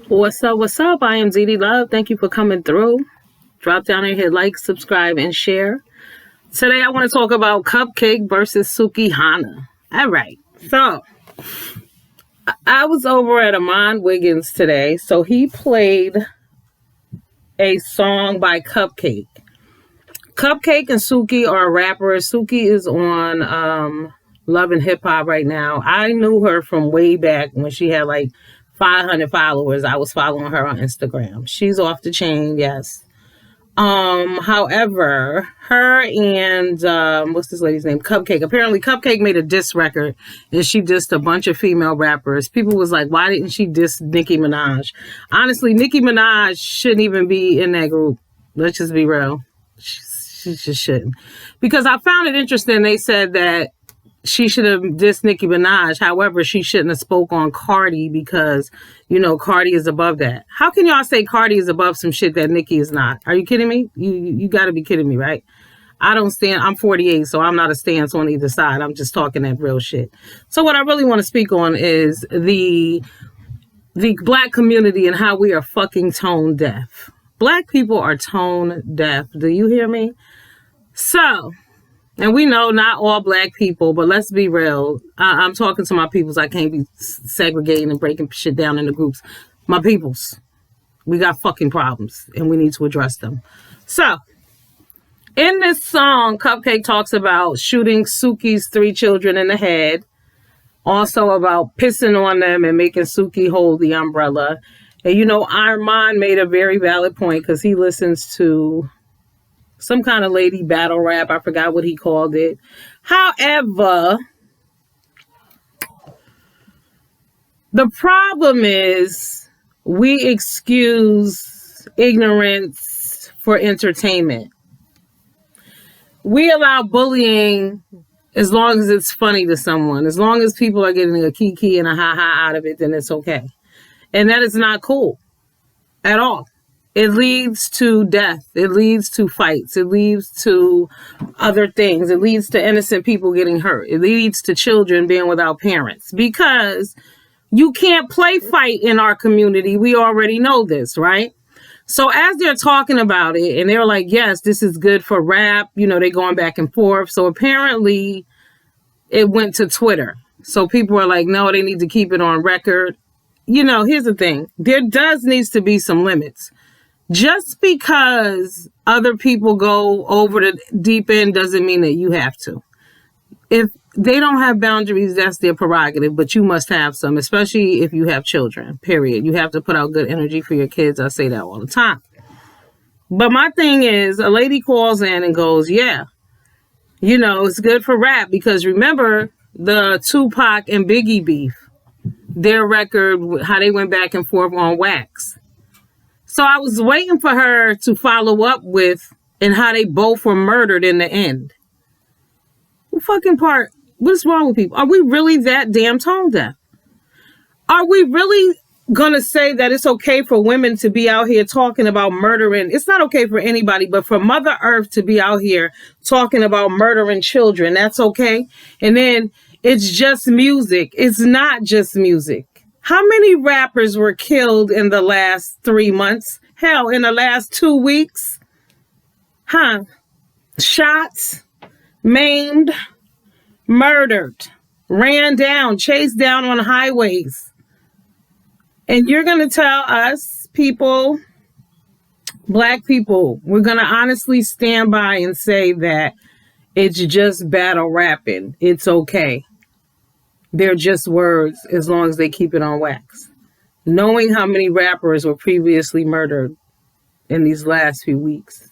What's up? What's up? I am ZD Love. Thank you for coming through. Drop down and hit like, subscribe, and share. Today I want to talk about Cupcakke versus Suki Hana. All right. So I was over at Amon Wiggins today. So he played a song by Cupcakke. Cupcakke and Suki are rappers. Suki is on Love and Hip Hop right now. I knew her from way back when she had like 500 followers. I was following her on Instagram. She's off the chain, yes. However, her and what's this lady's name? Cupcakke. Apparently Cupcakke made a diss record and she dissed a bunch of female rappers. People was like, why didn't she diss Nicki Minaj? Honestly, Nicki Minaj shouldn't even be in that group. Let's just be real. She just shouldn't. Because I found it interesting. They said that she should have dissed Nicki Minaj. However, she shouldn't have spoke on Cardi because, you know, Cardi is above that. How can y'all say Cardi is above some shit that Nicki is not? Are you kidding me? You got to be kidding me, right? I don't stand. I'm 48, so I'm not a stance on either side. I'm just talking that real shit. So what I really want to speak on is the black community and how we are fucking tone deaf. Black people are tone deaf. Do you hear me? So, and we know not all black people, but let's be real. I'm talking to my peoples. I can't be segregating and breaking shit down into groups. My peoples, we got fucking problems and we need to address them. So, in this song, Cupcakke talks about shooting Suki's 3 children in the head. Also about pissing on them and making Suki hold the umbrella. And you know, Armand made a very valid point because he listens to some kind of lady battle rap. I forgot what he called it. However, the problem is we excuse ignorance for entertainment. We allow bullying as long as it's funny to someone. As long as people are getting a kiki and a ha-ha out of it, then it's okay. And that is not cool at all. It leads to death. It leads to fights. It leads to other things. It leads to innocent people getting hurt. It leads to children being without parents because you can't play fight in our community. We already know this, right? So as they're talking about it and they're like, yes, this is good for rap. You know, they're going back and forth. So apparently it went to Twitter. So people are like, no, they need to keep it on record. You know, here's the thing. There needs to be some limits. Just because other people go over the deep end doesn't mean that you have to. If they don't have boundaries, that's their prerogative, but you must have some, especially if you have children, period. You have to put out good energy for your kids. I say that all the time. But my thing is, a lady calls in and goes, yeah, you know, it's good for rap because remember the Tupac and Biggie beef, their record, how they went back and forth on wax. So I was waiting for her to follow up with and how they both were murdered in the end. What fucking part? What's wrong with people? Are we really that damn tone deaf? Are we really going to say that it's okay for women to be out here talking about murdering? It's not okay for anybody, but for Mother Earth to be out here talking about murdering children, that's okay? And then it's just music. It's not just music. How many rappers were killed in the last 3 months? Hell, in the last 2 weeks? Shots, maimed, murdered, ran down, chased down on highways. And you're going to tell us, people, black people, we're going to honestly stand by and say that it's just battle rapping. It's okay. They're just words as long as they keep it on wax. Knowing how many rappers were previously murdered in these last few weeks.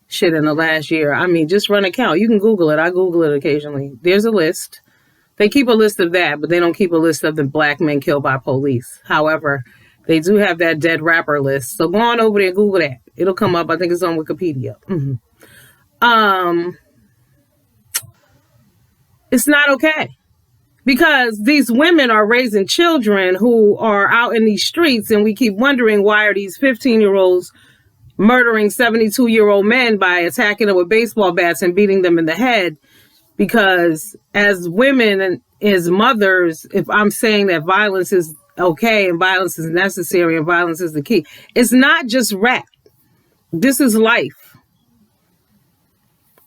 Shit, in the last year. I mean, just run a count. You can Google it. I Google it occasionally. There's a list. They keep a list of that, but they don't keep a list of the black men killed by police. However, they do have that dead rapper list. So go on over there and Google that. It'll come up. I think it's on Wikipedia. It's not okay. Because these women are raising children who are out in these streets, and we keep wondering why are these 15-year-olds murdering 72-year-old men by attacking them with baseball bats and beating them in the head. Because as women and as mothers, if I'm saying that violence is okay and violence is necessary and violence is the key. It's not just rap. This is life.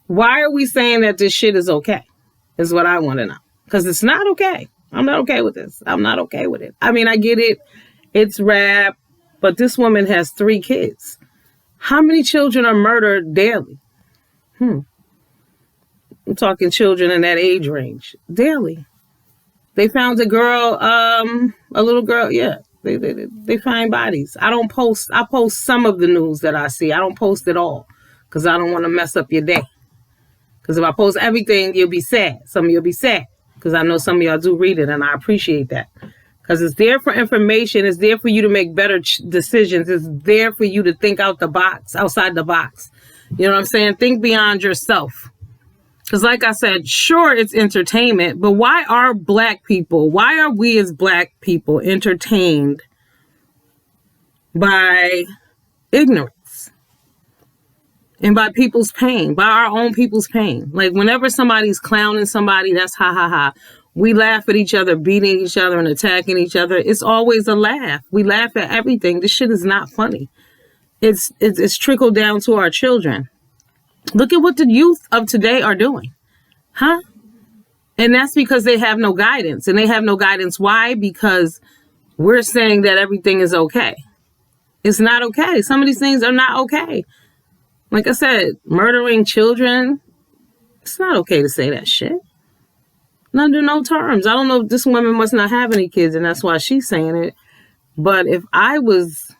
Why are we saying that this shit is okay? Is what I want to know. Because it's not okay. I'm not okay with this. I'm not okay with it. I mean, I get it. It's rap. But this woman has 3 kids. How many children are murdered daily? I'm talking children in that age range. Daily. They found a girl, a little girl. Yeah. They find bodies. I post some of the news that I see. I don't post it all. Because I don't want to mess up your day. Because if I post everything, you'll be sad. Some of you'll be sad. Because I know some of y'all do read it, and I appreciate that. Because it's there for information. It's there for you to make better decisions. It's there for you to think outside the box. You know what I'm saying? Think beyond yourself. Because like I said, sure, it's entertainment. But why are we as black people entertained by ignorance? And by people's pain, by our own people's pain. Like whenever somebody's clowning somebody, that's ha ha ha. We laugh at each other, beating each other and attacking each other. It's always a laugh. We laugh at everything. This shit is not funny. It's trickled down to our children. Look at what the youth of today are doing. Huh? And that's because they have no guidance. And they have no guidance. Why? Because we're saying that everything is okay. It's not okay. Some of these things are not okay. Like I said, murdering children, it's not okay to say that shit. Not under no terms. I don't know, this woman must not have any kids and that's why she's saying it. But if I was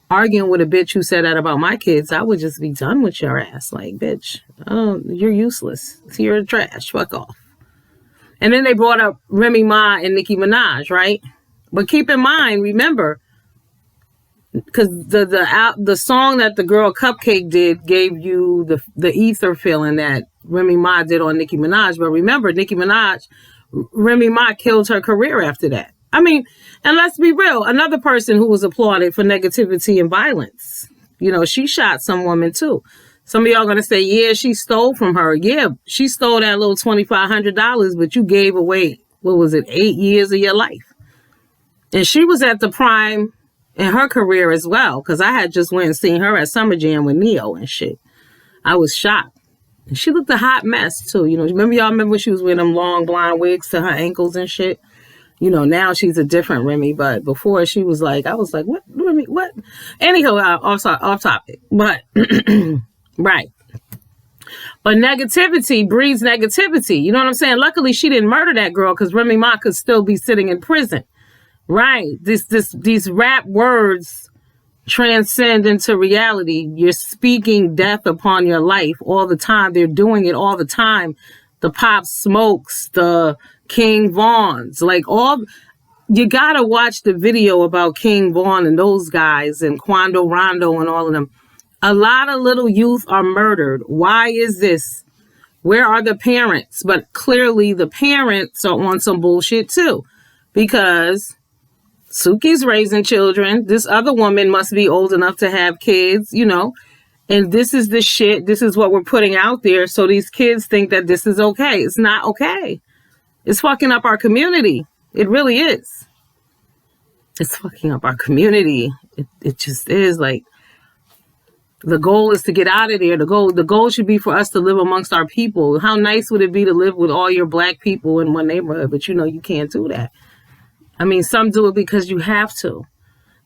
arguing with a bitch who said that about my kids, I would just be done with your ass. Like, bitch, you're useless. You're trash. Fuck off. And then they brought up Remy Ma and Nicki Minaj, right? But keep in mind, remember, because the song that the girl Cupcakke did gave you the ether feeling that Remy Ma did on Nicki Minaj. But remember, Remy Ma killed her career after that. I mean, and let's be real, another person who was applauded for negativity and violence. You know, she shot some woman too. Some of y'all going to say, yeah, she stole from her. Yeah, she stole that little $2,500, but you gave away, 8 years of your life. And she was at the prime in her career as well, because I had just went and seen her at Summer Jam with Neo and shit. I was shocked. And she looked a hot mess too. You know, remember when she was wearing them long blonde wigs to her ankles and shit? You know, now she's a different Remy, but before she was like, I was like, what, Remy, what? Anyhow, off topic, but, right. But negativity breeds negativity. You know what I'm saying? Luckily, she didn't murder that girl because Remy Ma could still be sitting in prison. Right. These rap words transcend into reality. You're speaking death upon your life all the time. They're doing it all the time. The Pop Smokes, the King Vaughns, you gotta watch the video about King Vaughn and those guys and Quando Rondo and all of them. A lot of little youth are murdered. Why is this? Where are the parents? But clearly the parents are on some bullshit too, because Suki's raising children. This other woman must be old enough to have kids, you know, and this is the shit. This is what we're putting out there. So these kids think that this is okay. It's not okay. It's fucking up our community. It really is. It's fucking up our community. It just is. Like, the goal is to get out of there. The goal should be for us to live amongst our people. How nice would it be to live with all your black people in one neighborhood? But you know, you can't do that. I mean, some do it because you have to.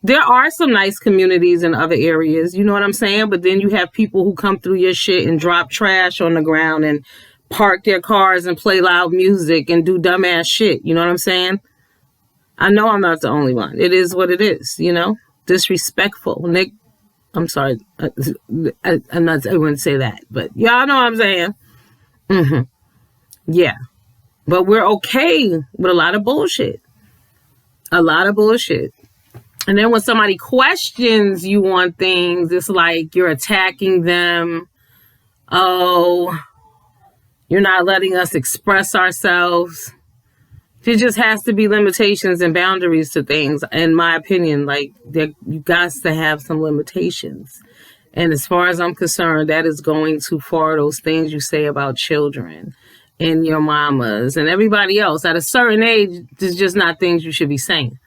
There are some nice communities in other areas, you know what I'm saying? But then you have people who come through your shit and drop trash on the ground and park their cars and play loud music and do dumbass shit, you know what I'm saying? I know I'm not the only one. It is what it is, you know? Disrespectful. Nick, I'm sorry. I wouldn't say that, but y'all know what I'm saying. Mm-hmm. Yeah. But we're okay with a lot of bullshit. A lot of bullshit. And then when somebody questions you on things, it's like you're attacking them. Oh, you're not letting us express ourselves. There just has to be limitations and boundaries to things, in my opinion. Like, you got to have some limitations. And as far as I'm concerned, that is going too far, those things you say about children and your mamas and everybody else. At a certain age, there's just not things you should be saying.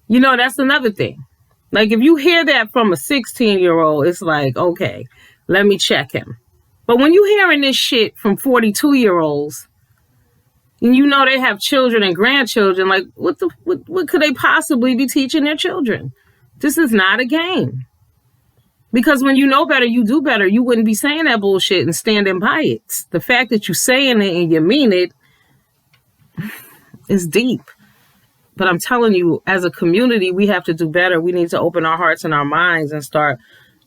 You know, that's another thing. Like, if you hear that from a 16-year-old, it's like, okay, let me check him. But when you hearing this shit from 42-year-olds, and you know they have children and grandchildren, like, what could they possibly be teaching their children? This is not a game. Because when you know better, you do better. You wouldn't be saying that bullshit and standing by it. The fact that you're saying it and you mean it is deep. But I'm telling you, as a community, we have to do better. We need to open our hearts and our minds and start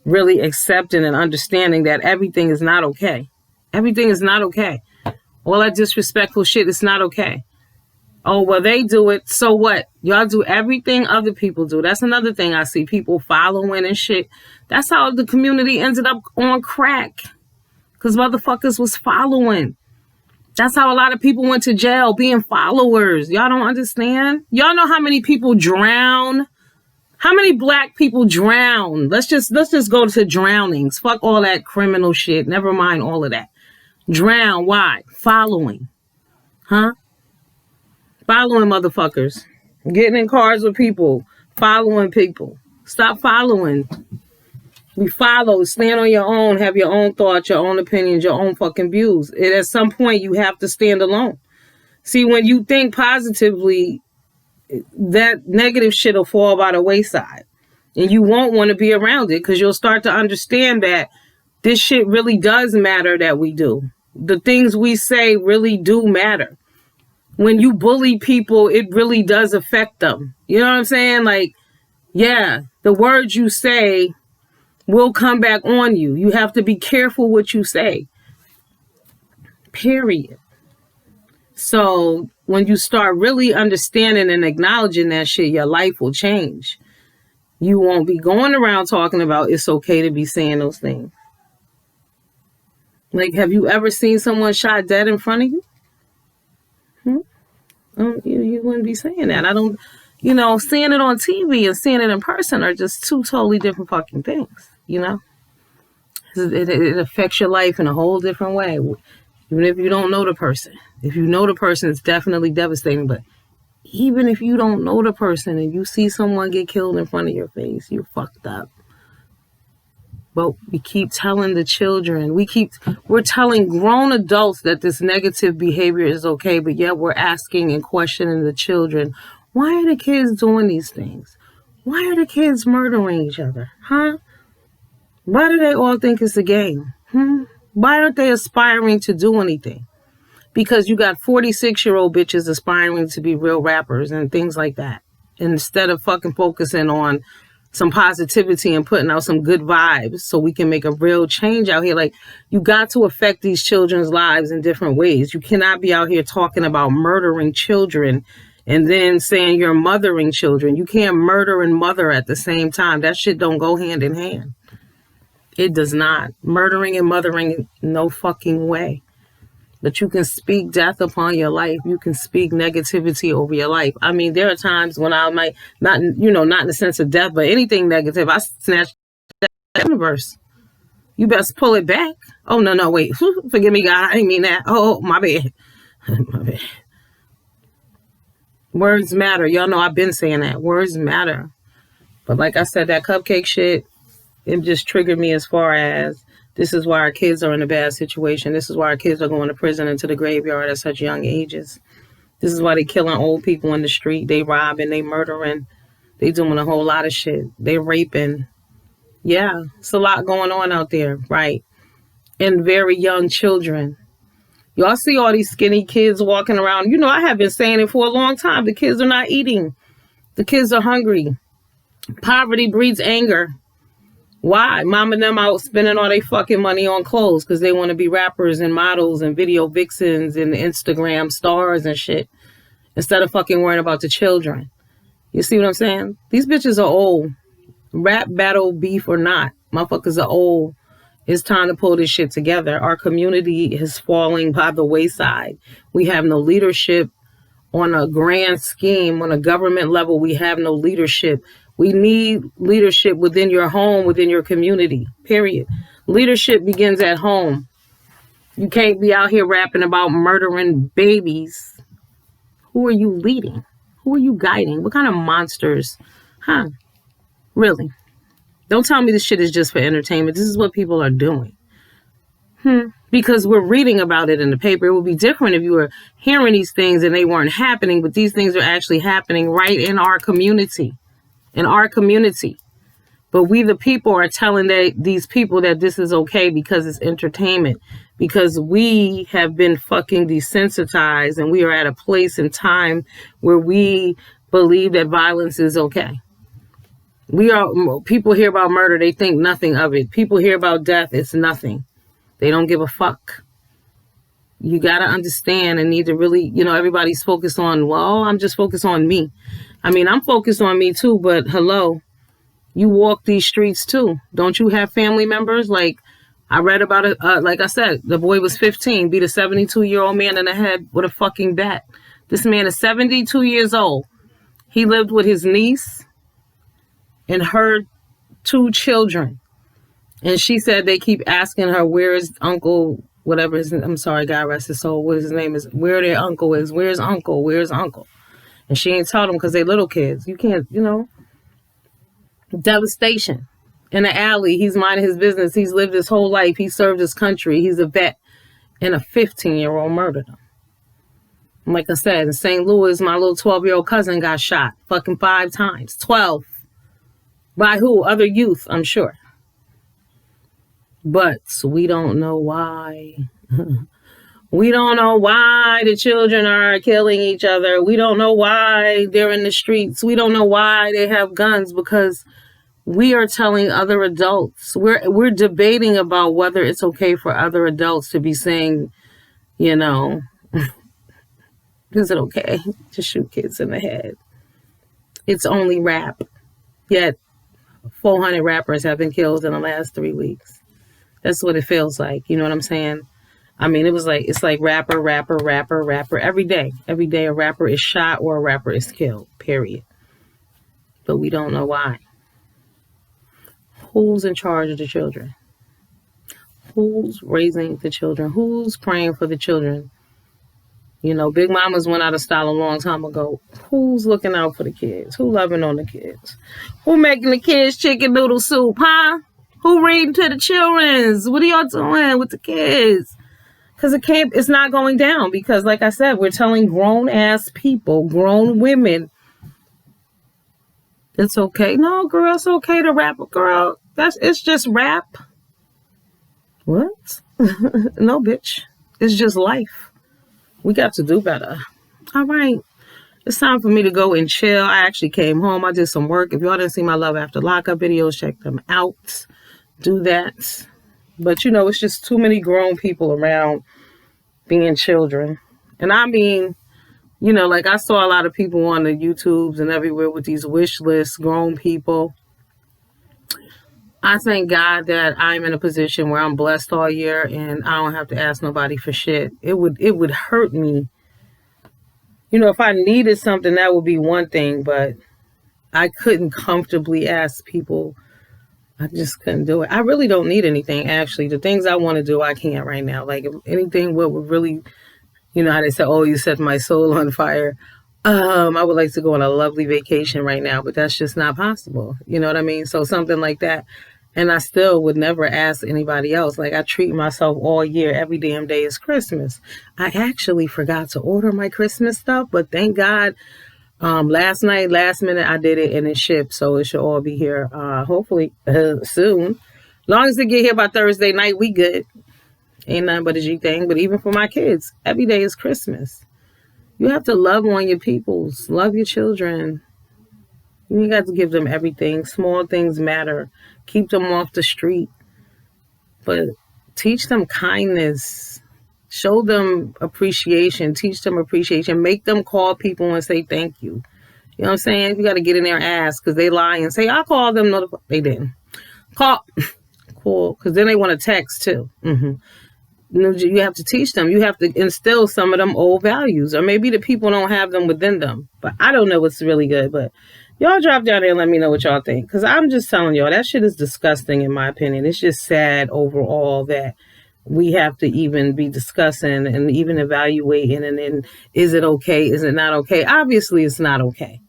really accepting and understanding that everything is not okay. Everything is not okay. All that disrespectful shit is not okay. Oh, well, they do it. So what? Y'all do everything other people do. That's another thing I see. People following and shit. That's how the community ended up on crack. Because motherfuckers was following. That's how a lot of people went to jail, being followers. Y'all don't understand? Y'all know how many people drown? How many black people drown? Let's just go to drownings. Fuck all that criminal shit. Never mind all of that. Drown. Why? Following. Huh? Following motherfuckers. Getting in cars with people. Following people. Stop following. We follow. Stand on your own. Have your own thoughts, your own opinions, your own fucking views. And at some point, you have to stand alone. See, when you think positively, that negative shit will fall by the wayside. And you won't want to be around it because you'll start to understand that this shit really does matter that we do. The things we say really do matter. When you bully people, it really does affect them. You know what I'm saying? Like, yeah, the words you say will come back on you. You have to be careful what you say. Period. So when you start really understanding and acknowledging that shit, your life will change. You won't be going around talking about it's okay to be saying those things. Like, have you ever seen someone shot dead in front of you? You wouldn't be saying that. I don't, seeing it on TV and seeing it in person are just two totally different fucking things, It affects your life in a whole different way, even if you don't know the person. If you know the person, it's definitely devastating. But even if you don't know the person and you see someone get killed in front of your face, you're fucked up. But we keep telling the children, we're telling grown adults that this negative behavior is okay, but yet we're asking and questioning the children, why are the kids doing these things? Why are the kids murdering each other? Huh? Why do they all think it's a game? Why aren't they aspiring to do anything? Because you got 46-year-old bitches aspiring to be real rappers and things like that. Instead of fucking focusing on some positivity and putting out some good vibes so we can make a real change out here. Like, you got to affect these children's lives in different ways. You cannot be out here talking about murdering children and then saying you're mothering children. You can't murder and mother at the same time. That shit don't go hand in hand. It does not. Murdering and mothering, no fucking way. But you can speak death upon your life. You can speak negativity over your life. I mean, there are times when I might not in the sense of death, but anything negative, I snatch that universe. You best pull it back. Oh, no, wait. Forgive me, God. I didn't mean that. Oh, my bad. My bad. Words matter. Y'all know I've been saying that. Words matter. But like I said, that cupcake shit, it just triggered me as far as this is why our kids are in a bad situation. This is why our kids are going to prison and to the graveyard at such young ages. This is why they killing old people in the street. They robbing, they murdering, they doing a whole lot of shit. They raping. Yeah, it's a lot going on out there, right? And very young children. Y'all see all these skinny kids walking around. I have been saying it for a long time. The kids are not eating. The kids are hungry. Poverty breeds anger. Why? Mom and them out spending all their fucking money on clothes because they want to be rappers and models and video vixens and Instagram stars and shit instead of fucking worrying about the children. You see what I'm saying? These bitches are old. Rap battle beef or not. Motherfuckers are old. It's time to pull this shit together. Our community is falling by the wayside. We have no leadership on a grand scheme. On a government level, we have no leadership. We need leadership within your home, within your community, period. Leadership begins at home. You can't be out here rapping about murdering babies. Who are you leading? Who are you guiding? What kind of monsters? Huh? Really? Don't tell me this shit is just for entertainment. This is what people are doing. Because we're reading about it in the paper. It would be different if you were hearing these things and they weren't happening, but these things are actually happening right in our community. In our community. But we, the people, are telling these people that this is okay because it's entertainment. Because we have been fucking desensitized and we are at a place in time where we believe that violence is okay. People hear about murder, they think nothing of it. People hear about death, it's nothing. They don't give a fuck. You got to understand and need to really, everybody's focused on, well, I'm just focused on me. I mean, I'm focused on me too, but hello, you walk these streets too. Don't you have family members? Like, I read about it. Like I said, the boy was 15, beat a 72-year-old man in the head with a fucking bat. This man is 72 years old. He lived with his niece and her 2 children. And she said they keep asking her, where is Uncle, whatever his, I'm sorry, God rest his soul, what his name is, where their uncle is, where's Uncle, where's Uncle? And she ain't told them because they little kids. You can't, devastation. In the alley, he's minding his business. He's lived his whole life. He served his country. He's a vet. And a 15-year-old murdered him. Like I said, in St. Louis, my little 12-year-old cousin got shot fucking 5 times. 12. By who? Other youth, I'm sure. But we don't know why. We don't know why the children are killing each other. We don't know why they're in the streets. We don't know why they have guns, because we are telling other adults. We're debating about whether it's okay for other adults to be saying, is it okay to shoot kids in the head? It's only rap. Yet 400 rappers have been killed in the last 3 weeks. That's what it feels like. You know what I'm saying? I mean, it's like rapper. Every day a rapper is shot or a rapper is killed, period. But we don't know why. Who's in charge of the children? Who's raising the children? Who's praying for the children? Big mamas went out of style a long time ago. Who's looking out for the kids? Who loving on the kids? Who making the kids chicken noodle soup, huh? Who reading to the children's? What are y'all doing with the kids? Because it's not going down. Because like I said, we're telling grown ass people, grown women, it's okay. No, girl, it's okay to rap. Girl, it's just rap. What? No, bitch. It's just life. We got to do better. All right. It's time for me to go and chill. I actually came home. I did some work. If y'all didn't see my Love After Lockup videos, check them out. Do that. But, it's just too many grown people around being children. And I mean, like I saw a lot of people on the YouTubes and everywhere with these wish lists, grown people. I thank God that I'm in a position where I'm blessed all year and I don't have to ask nobody for shit. It would hurt me. If I needed something, that would be one thing, but I couldn't comfortably ask people. I just couldn't do it. I really don't need anything, actually. The things I want to do, I can't right now. Like, if anything what would really, how they say, oh, you set my soul on fire. I would like to go on a lovely vacation right now, but that's just not possible. You know what I mean? So something like that. And I still would never ask anybody else. Like, I treat myself all year. Every damn day is Christmas. I actually forgot to order my Christmas stuff, but thank God. Last minute, I did it and it shipped. So it should all be here, hopefully soon. Long as it get here by Thursday night, we good. Ain't nothing but a G thing. But even for my kids, every day is Christmas. You have to love on your peoples. Love your children. You got to give them everything. Small things matter. Keep them off the street. But teach them kindness. Show them appreciation. Teach them appreciation. Make them call people and say thank you. You know what I'm saying? You got to get in their ass because they lie and say, I called them. No, they didn't. Call. Cool. Because then they want to text too. You have to teach them. You have to instill some of them old values. Or maybe the people don't have them within them. But I don't know what's really good. But y'all drop down there and let me know what y'all think. Because I'm just telling y'all, that shit is disgusting in my opinion. It's just sad overall that we have to even be discussing and even evaluating, and then is it okay? Is it not okay? Obviously, it's not okay.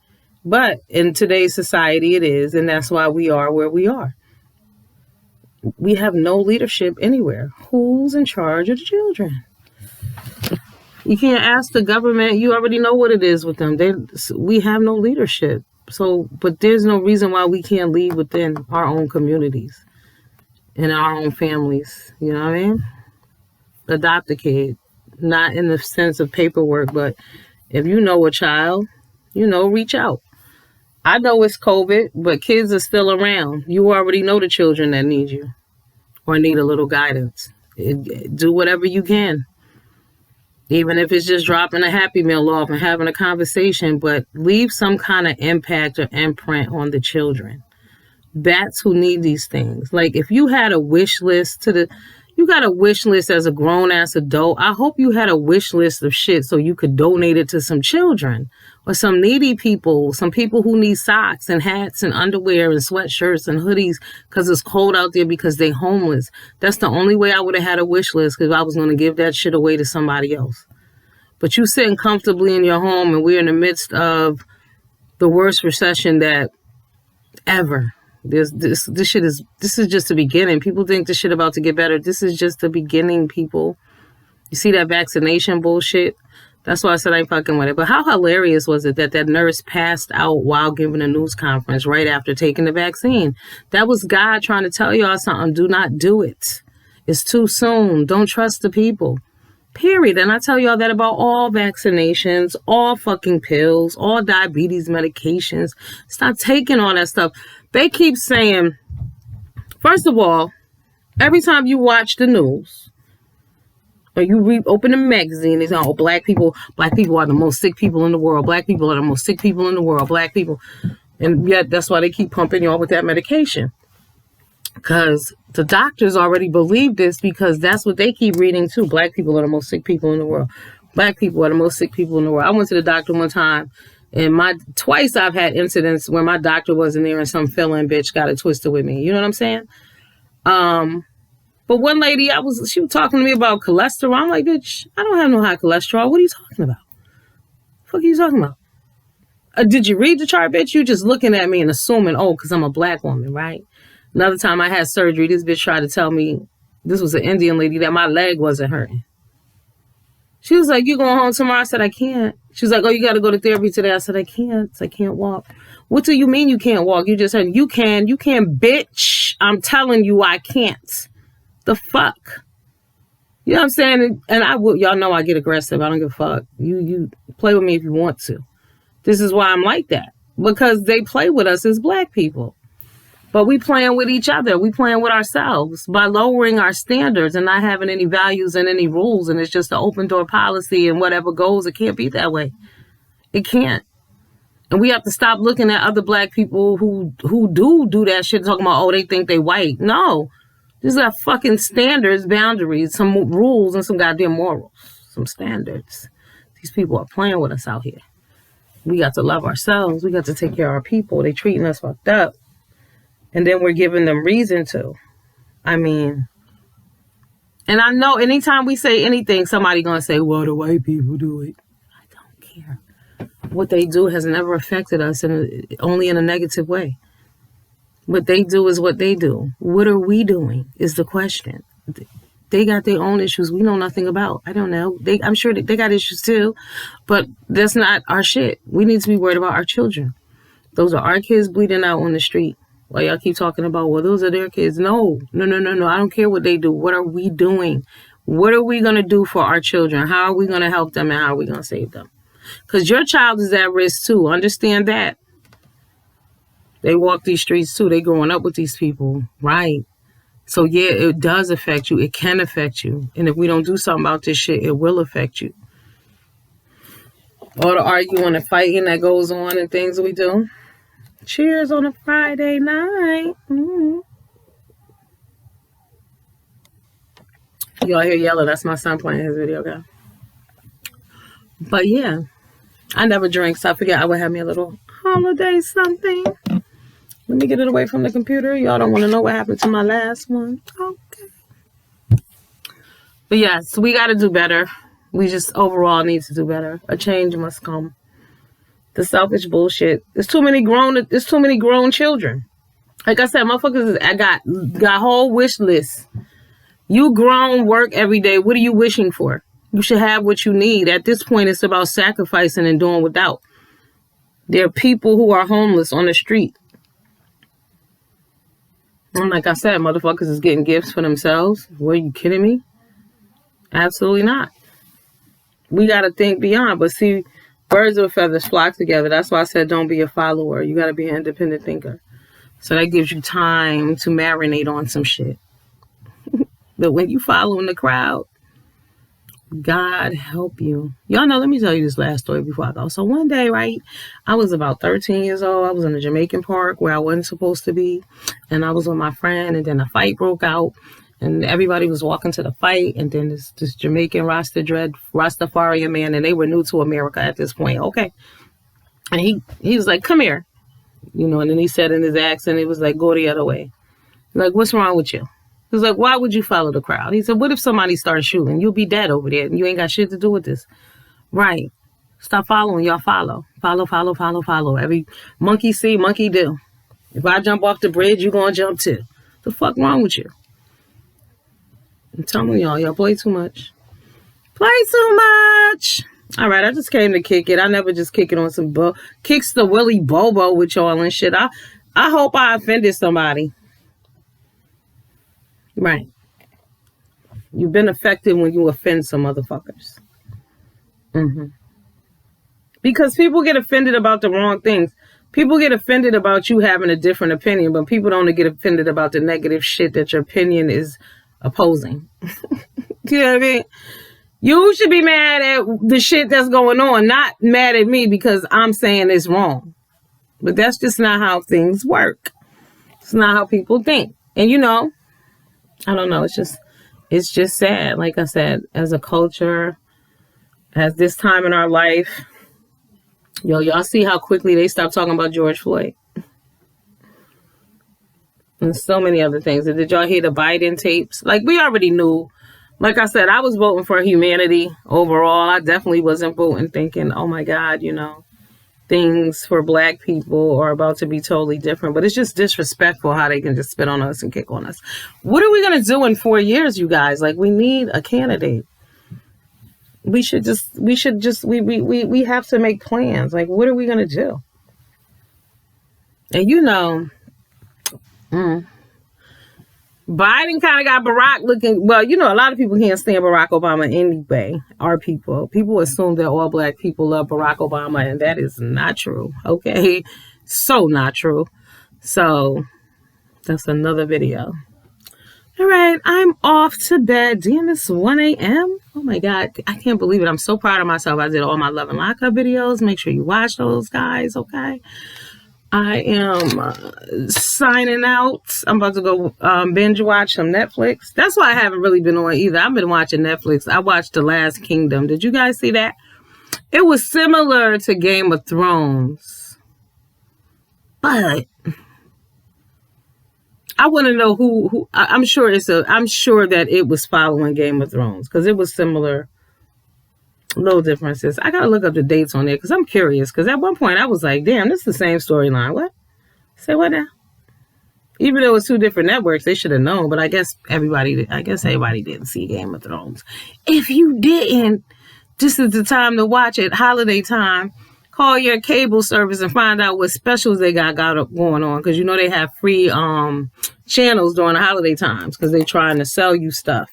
But in today's society, it is, and that's why we are where we are. We have no leadership anywhere. Who's in charge of the children? You can't ask the government. You already know what it is with them. We have no leadership. So, but there's no reason why we can't lead within our own communities and our own families. You know what I mean? Adopt a kid, not in the sense of paperwork, but if you know a child, reach out. I know it's COVID, but kids are still around. You already know the children that need you or need a little guidance. Do whatever you can. Even if it's just dropping a Happy Meal off and having a conversation, but leave some kind of impact or imprint on the children. That's who need these things. Like if you had a wish list you got a wish list as a grown ass adult. I hope you had a wish list of shit so you could donate it to some children or some needy people, some people who need socks and hats and underwear and sweatshirts and hoodies because it's cold out there because they homeless. That's the only way I would have had a wish list, because I was going to give that shit away to somebody else. But you sitting comfortably in your home and we're in the midst of the worst recession that ever. This is just the beginning. People think this shit about to get better. This is just the beginning, people. You see that vaccination bullshit? That's why I said I ain't fucking with it. But how hilarious was it that nurse passed out while giving a news conference right after taking the vaccine? That was God trying to tell y'all something. Do not do it. It's too soon. Don't trust the people. Period. And I tell y'all that about all vaccinations, all fucking pills, all diabetes medications. Stop taking all that stuff. They keep saying, first of all, every time you watch the news or you open a magazine, they say, oh, black people are the most sick people in the world. Black people are the most sick people in the world. Black people. And yet that's why they keep pumping y'all with that medication. Because the doctors already believe this, because that's what they keep reading too. Black people are the most sick people in the world. Black people are the most sick people in the world. I went to the doctor one time, and twice I've had incidents where my doctor wasn't there and some fill-in bitch got it twisted with me. You know what I'm saying? But one lady, she was talking to me about cholesterol. I'm like, bitch, I don't have no high cholesterol. What are you talking about? The fuck are you talking about? Did you read the chart, bitch? You just looking at me and assuming, because I'm a black woman, right? Another time I had surgery, this bitch tried to tell me, this was an Indian lady, that my leg wasn't hurting. She was like, you going home tomorrow? I said, I can't. She was like, oh, you got to go to therapy today. I said, I can't. I can't walk. What do you mean you can't walk? You just said, you can, bitch. I'm telling you I can't. The fuck? You know what I'm saying? And y'all know I get aggressive. I don't give a fuck. You play with me if you want to. This is why I'm like that. Because they play with us as black people. But we playing with each other. We playing with ourselves by lowering our standards and not having any values and any rules. And it's just an open door policy, and whatever goes, it can't be that way. It can't. And we have to stop looking at other black people who do that shit, talking about, they think they white. No. These are fucking standards, boundaries, some rules, and some goddamn morals. Some standards. These people are playing with us out here. We got to love ourselves. We got to take care of our people. They treating us fucked up. And then we're giving them reason to. I mean, and I know anytime we say anything, somebody going to say, well, the white people do it. I don't care. What they do has never affected us, only in a negative way. What they do is what they do. What are we doing is the question. They got their own issues we know nothing about. I don't know. I'm sure they got issues too, but that's not our shit. We need to be worried about our children. Those are our kids bleeding out on the street. Why y'all keep talking about, well, those are their kids. No. I don't care what they do. What are we doing? What are we going to do for our children? How are we going to help them, and how are we going to save them? Because your child is at risk too. Understand that. They walk these streets too. They growing up with these people. Right. So yeah, it does affect you. It can affect you. And if we don't do something about this shit, it will affect you. All the arguing and fighting that goes on and things that we do. Cheers on a Friday night. Mm-hmm. Y'all hear yelling. That's my son playing his video game. But yeah, I never drink, so I figured I would have me a little holiday something. Let me get it away from the computer. Y'all don't want to know what happened to my last one. Okay. But yes, we got to do better. We just overall need to do better. A change must come. The selfish bullshit. There's too many grown children. Like I said, motherfuckers, I got whole wish lists. You grown, work every day. What are you wishing for? You should have what you need. At this point, it's about sacrificing and doing without. There are people who are homeless on the street. And like I said, motherfuckers is getting gifts for themselves. What, are you kidding me? Absolutely not. We got to think beyond. But see, birds of a feather flock together. That's why I said don't be a follower. You got to be an independent thinker. So that gives you time to marinate on some shit. But when you following the crowd, God help you. Y'all know, let me tell you this last story before I go. So one day, right, I was about 13 years old. I was in a Jamaican park where I wasn't supposed to be. And I was with my friend, and then a fight broke out. And everybody was walking to the fight. And then this Jamaican Rastafarian man, and they were new to America at this point. Okay. And he was like, come here. You know, and then he said in his accent, it was like, go the other way. Like, what's wrong with you? He was like, why would you follow the crowd? He said, what if somebody starts shooting? You'll be dead over there, and you ain't got shit to do with this. Right. Stop following. Y'all follow. Follow. Every monkey see, monkey do. If I jump off the bridge, you gonna jump too. The fuck wrong with you? I'm telling y'all play too much. Play too much. All right, I just came to kick it. I never just kick it on some kicks the Willy Bobo with y'all and shit. I hope I offended somebody. Right. You've been affected when you offend some motherfuckers. Because people get offended about the wrong things. People get offended about you having a different opinion, but people don't get offended about the negative shit that your opinion is opposing. You know what I mean? You should be mad at the shit that's going on, not mad at me because I'm saying it's wrong. But that's just not how things work. It's not how people think. And you know, I don't know. It's just sad. Like I said, as a culture, at this time in our life, y'all see how quickly they stopped talking about George Floyd. And so many other things. Did y'all hear the Biden tapes? Like, we already knew. Like I said, I was voting for humanity overall. I definitely wasn't voting thinking, oh my God, you know, things for black people are about to be totally different. But it's just disrespectful how they can just spit on us and kick on us. What are we going to do in 4 years, you guys? Like, we need a candidate. We have to make plans. Like, what are we going to do? And you know, Biden kind of got Barack looking, well, you know, a lot of people can't stand Barack Obama anyway. Our people assume that all black people love Barack Obama, and that is not true. Okay. So not true. So that's another video. All right. I'm off to bed. Damn, it's 1 a.m. Oh my God. I can't believe it. I'm so proud of myself. I did all my Love and Lockup videos. Make sure you watch those, guys. Okay. I am signing out. I'm about to go binge watch some Netflix. That's why I haven't really been on either. I've been watching Netflix. I watched The Last Kingdom. Did you guys see that? It was similar to Game of Thrones. But I want to know who I'm sure that it was following Game of Thrones because it was similar. Little differences. I gotta look up the dates on there because I'm curious. Because at one point I was like, "Damn, this is the same storyline." What? Say what now? Even though it was 2 different networks, they should have known. But I guess everybody didn't see Game of Thrones. If you didn't, this is the time to watch it. Holiday time. Call your cable service and find out what specials they got going on. Because you know they have free channels during the holiday times because they're trying to sell you stuff.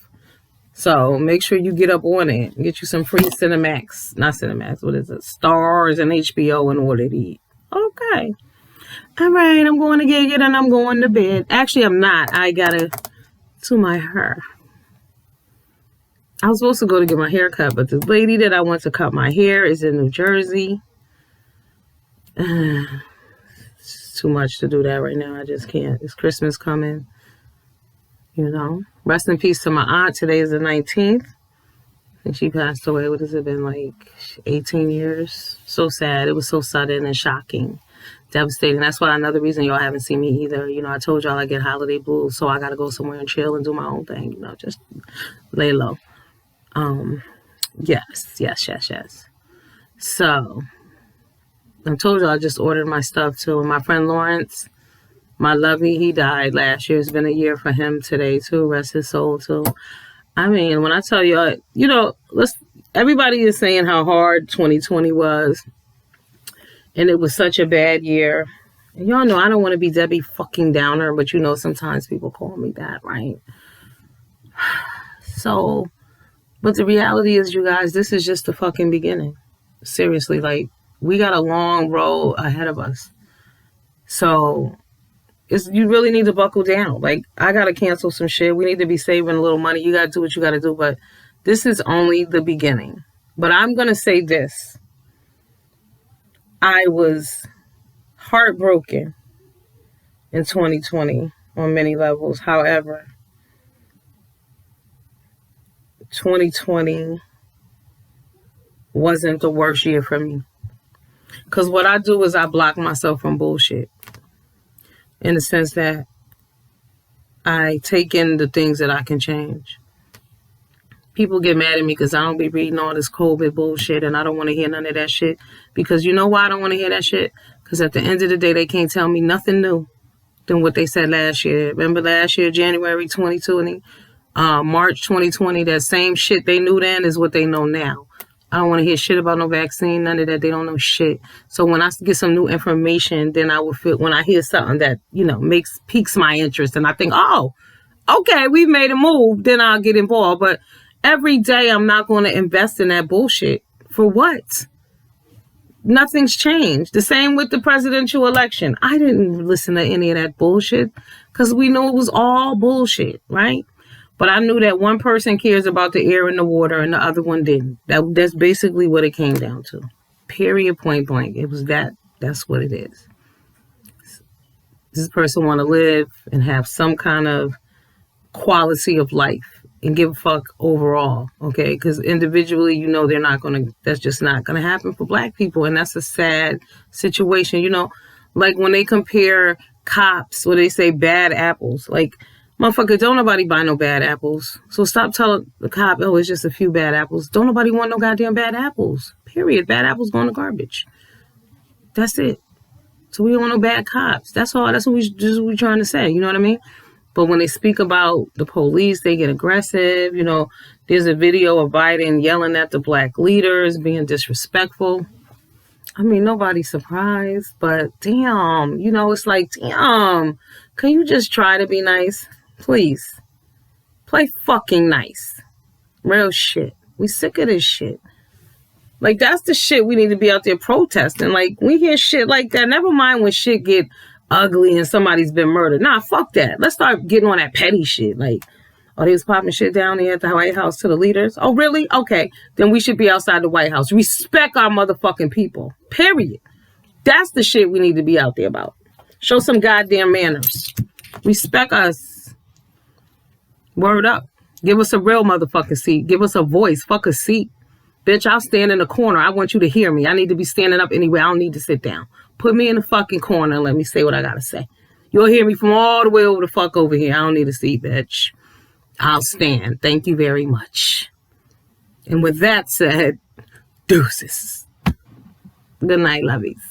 So make sure you get up on it. Get you some free Cinemax. Not Cinemax. What is it? Stars and HBO in order to eat. Okay. All right. I'm going to get it and I'm going to bed. Actually, I'm not. I got to do my hair. I was supposed to go to get my hair cut, but the lady that I want to cut my hair is in New Jersey. It's too much to do that right now. I just can't. It's Christmas coming. You know, rest in peace to my aunt. Today is the 19th. And she passed away. What has it been, like 18 years? So sad. It was so sudden and shocking. Devastating. That's why another reason y'all haven't seen me either. You know, I told y'all I get holiday blues, so I got to go somewhere and chill and do my own thing. You know, just lay low. Yes. So I told you I just ordered my stuff too. And my friend Lawrence, my lovey, he died last year. It's been a year for him today too. Rest his soul too. I mean, when I tell you, everybody is saying how hard 2020 was, and it was such a bad year. And y'all know I don't want to be Debbie fucking Downer, but sometimes people call me that, right? So, but the reality is, you guys, this is just the fucking beginning. Seriously, like, we got a long road ahead of us. So, you really need to buckle down. Like, I got to cancel some shit. We need to be saving a little money. You got to do what you got to do. But this is only the beginning. But I'm going to say this. I was heartbroken in 2020 on many levels. However, 2020 wasn't the worst year for me. Because what I do is I block myself from bullshit. In the sense that I take in the things that I can change. People get mad at me because I don't be reading all this COVID bullshit and I don't want to hear none of that shit. Because you know why I don't want to hear that shit? Because at the end of the day, they can't tell me nothing new than what they said last year. Remember last year, January 2020, March 2020, that same shit they knew then is what they know now. I don't want to hear shit about no vaccine, none of that. They don't know shit. So when I get some new information, then I will feel, when I hear something that, piques my interest and I think, oh, okay, we made a move, then I'll get involved. But every day I'm not going to invest in that bullshit. For what? Nothing's changed. The same with the presidential election. I didn't listen to any of that bullshit because we knew it was all bullshit, right? But I knew that one person cares about the air and the water and the other one didn't. That's basically what it came down to. Period, point blank. It was that. That's what it is. This person want to live and have some kind of quality of life and give a fuck overall, okay? Because individually, they're not going to, that's just not going to happen for Black people. And that's a sad situation, like when they compare cops, where they say bad apples, like, motherfucker, don't nobody buy no bad apples. So stop telling the cop, oh, it's just a few bad apples. Don't nobody want no goddamn bad apples. Period. Bad apples go in the garbage. That's it. So we don't want no bad cops. That's all. That's what we're trying to say. You know what I mean? But when they speak about the police, they get aggressive. There's a video of Biden yelling at the Black leaders, being disrespectful. I mean, nobody's surprised, but damn, it's like, damn, can you just try to be nice? Please. Play fucking nice. Real shit. We sick of this shit. Like, that's the shit we need to be out there protesting. Like, we hear shit like that. Never mind when shit get ugly and somebody's been murdered. Nah, fuck that. Let's start getting on that petty shit. Like, oh, they was popping shit down there at the White House to the leaders. Oh, really? Okay. Then we should be outside the White House. Respect our motherfucking people. Period. That's the shit we need to be out there about. Show some goddamn manners. Respect us. Word up. Give us a real motherfucking seat. Give us a voice. Fuck a seat. Bitch, I'll stand in the corner. I want you to hear me. I need to be standing up anyway. I don't need to sit down. Put me in the fucking corner and let me say what I gotta say. You'll hear me from all the way over the fuck over here. I don't need a seat, bitch. I'll stand. Thank you very much. And with that said, deuces. Good night, lovies.